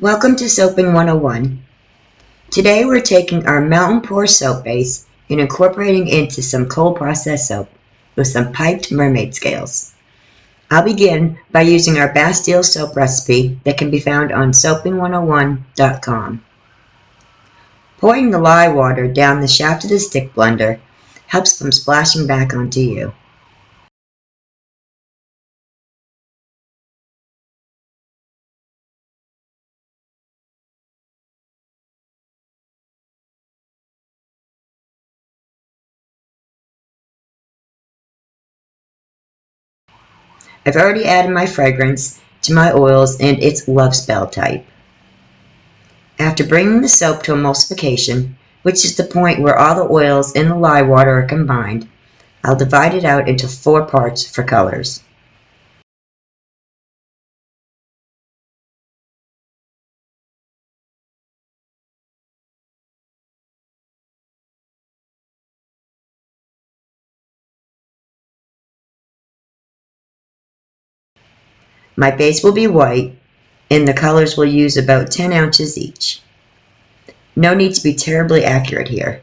Welcome to Soaping 101. Today we're taking our mountain pour soap base and incorporating into some cold processed soap with some piped mermaid scales. I'll begin by using our Bastille soap recipe that can be found on Soaping101.com. Pouring the lye water down the shaft of the Stickblender helps from splashing back onto you. I've already added my fragrance to my oils and its love spell type. After bringing the soap to emulsification, which is the point where all the oils in the lye water are combined, I'll divide it out into 4 parts for colors. My base will be white, and the colors will use about 10 ounces each. No need to be terribly accurate here.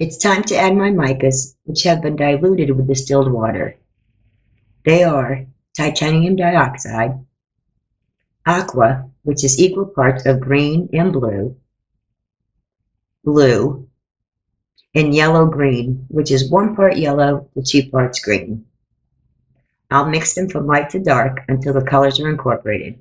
It's time to add my micas, which have been diluted with distilled water. They are titanium dioxide, aqua, which is equal parts of green and blue, and yellow-green, which is 1 part yellow to 2 parts green. I'll mix them from light to dark until the colors are incorporated.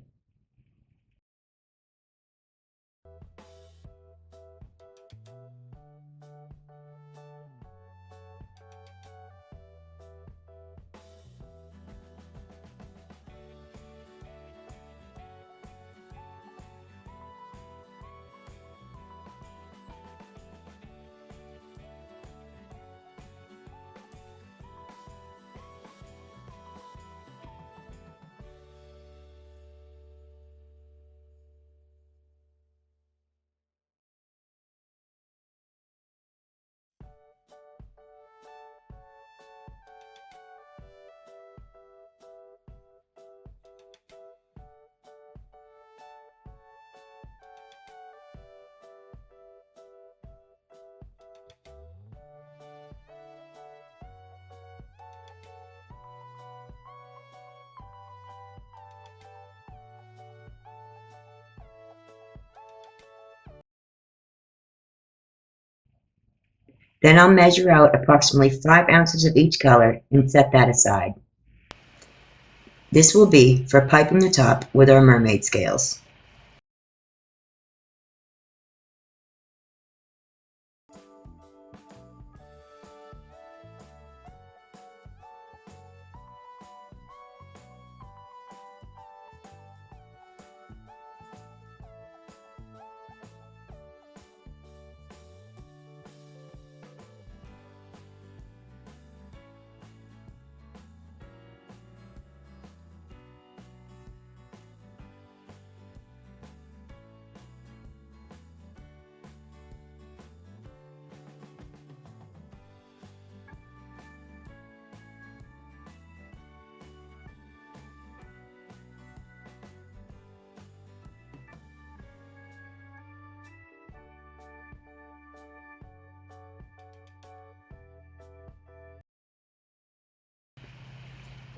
Then I'll measure out approximately 5 ounces of each color and set that aside. This will be for piping the top with our mermaid scales.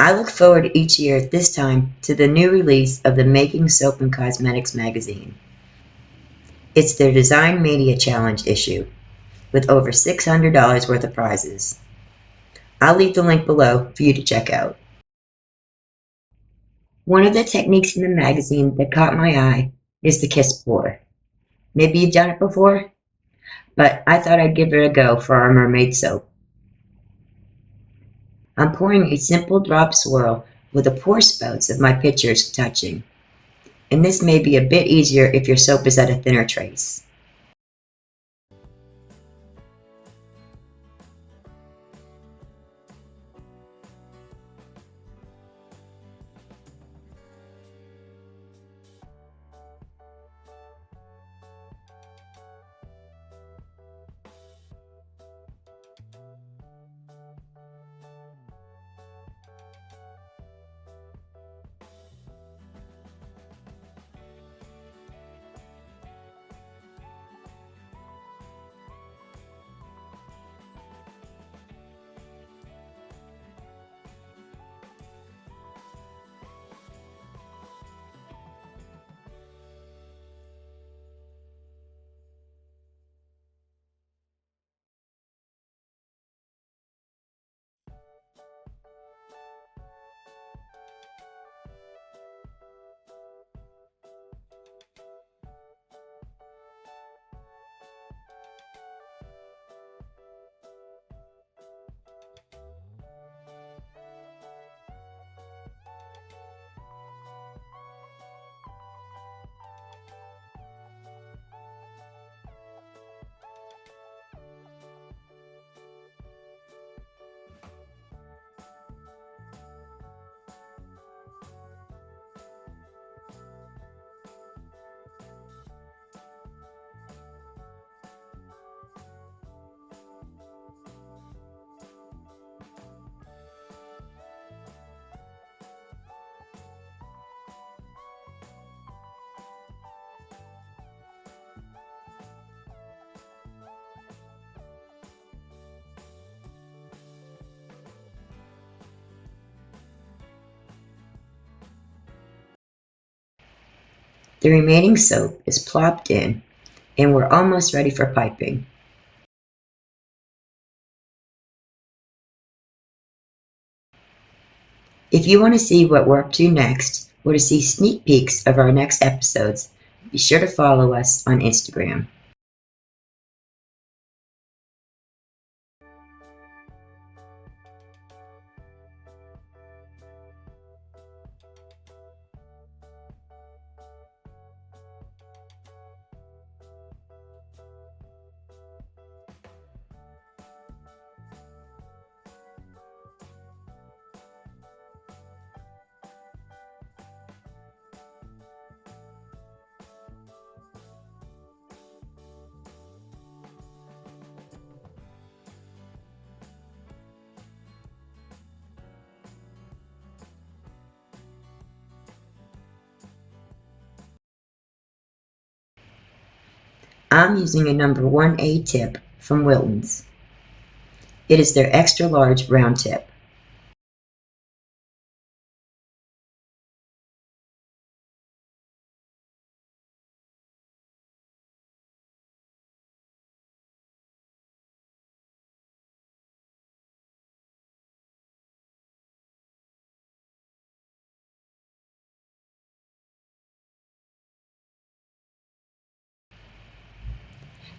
I look forward each year at this time to the new release of the Making Soap and Cosmetics magazine. It's their Design Mania Challenge issue, with over $600 worth of prizes. I'll leave the link below for you to check out. One of the techniques in the magazine that caught my eye is the kiss pour. Maybe you've done it before? but I thought I'd give it a go for our mermaid soap. I'm pouring a simple drop swirl with the pour spouts of my pitchers touching, and this may be a bit easier if your soap is at a thinner trace. The remaining soap is plopped in, and we're almost ready for piping. If you want to see what we're up to next, or to see sneak peeks of our next episodes, be sure to follow us on Instagram. I'm using a number 1A tip from Wilton's. It is their extra large round tip.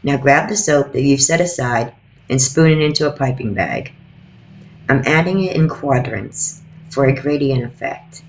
Now grab the soap that you've set aside and spoon it into a piping bag. I'm adding it in quadrants for a gradient effect.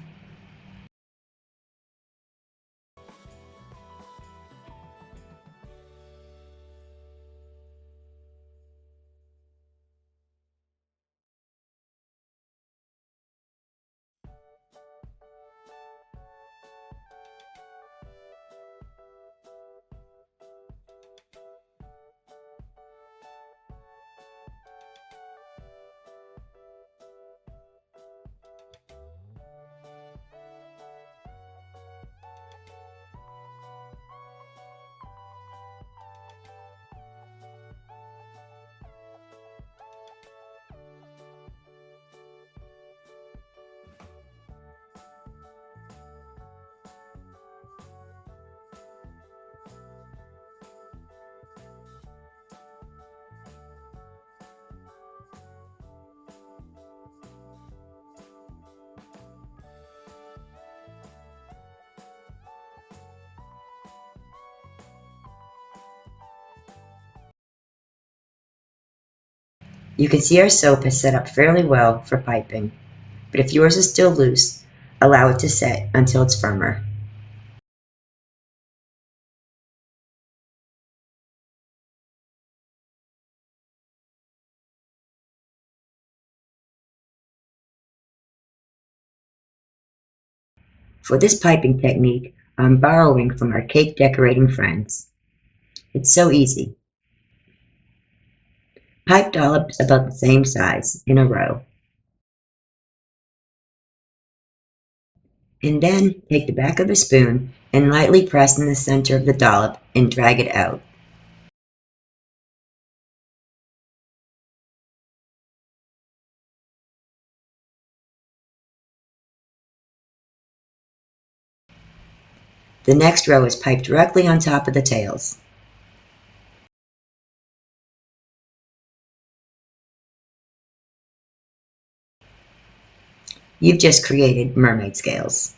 You can see our soap is set up fairly well for piping, but if yours is still loose, allow it to set until it's firmer. For this piping technique, I'm borrowing from our cake decorating friends. It's so easy. Pipe dollops about the same size in a row. And then take the back of a spoon and lightly press in the center of the dollop and drag it out. The next row is piped directly on top of the tails. You've just created mermaid scales.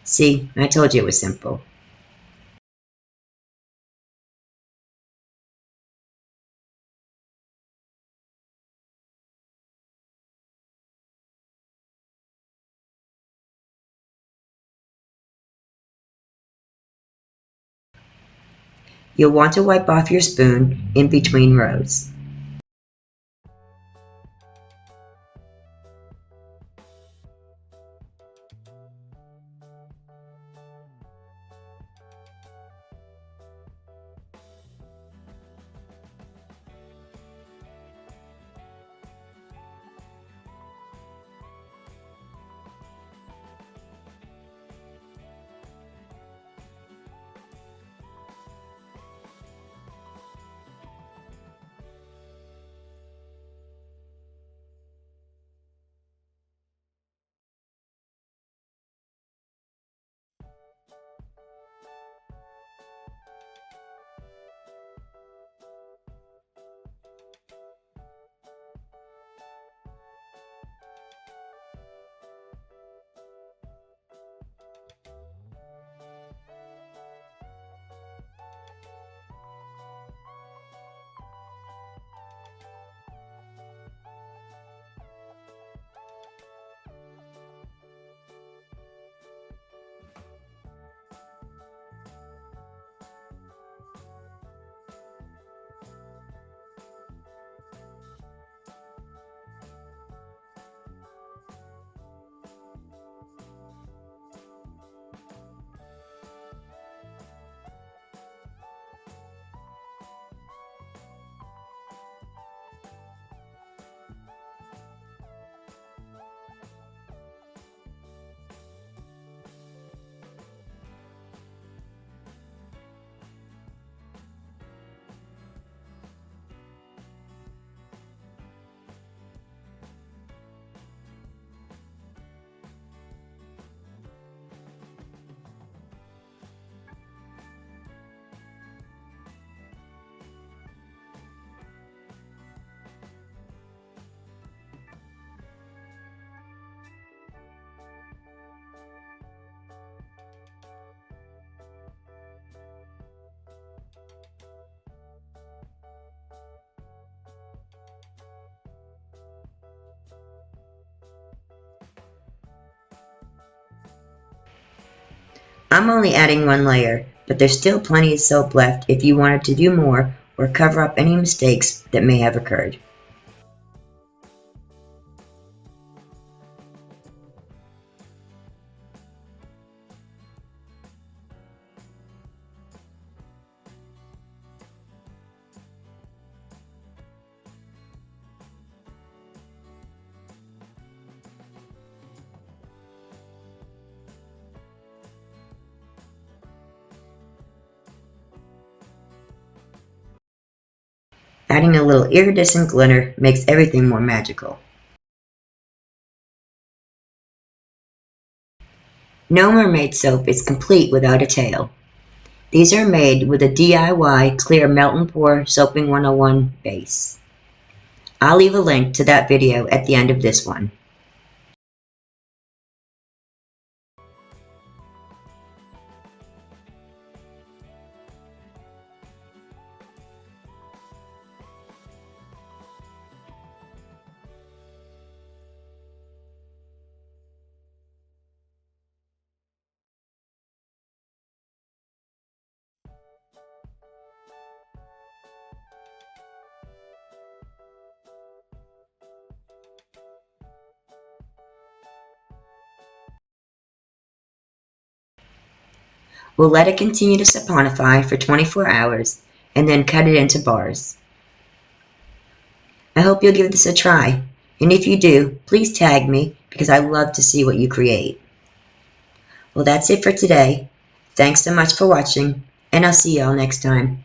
See, I told you it was simple. You'll want to wipe off your spoon in between rows. I'm only adding one layer, but there's still plenty of soap left if you wanted to do more or cover up any mistakes that may have occurred. Adding a little iridescent glitter makes everything more magical. No mermaid soap is complete without a tail. These are made with a DIY clear melt and pour Soaping 101 base. I'll leave a link to that video at the end of this one. We'll let it continue to saponify for 24 hours and then cut it into bars. I hope you'll give this a try, and if you do, please tag me because I love to see what you create. Well, that's it for today. Thanks so much for watching, and I'll see y'all next time.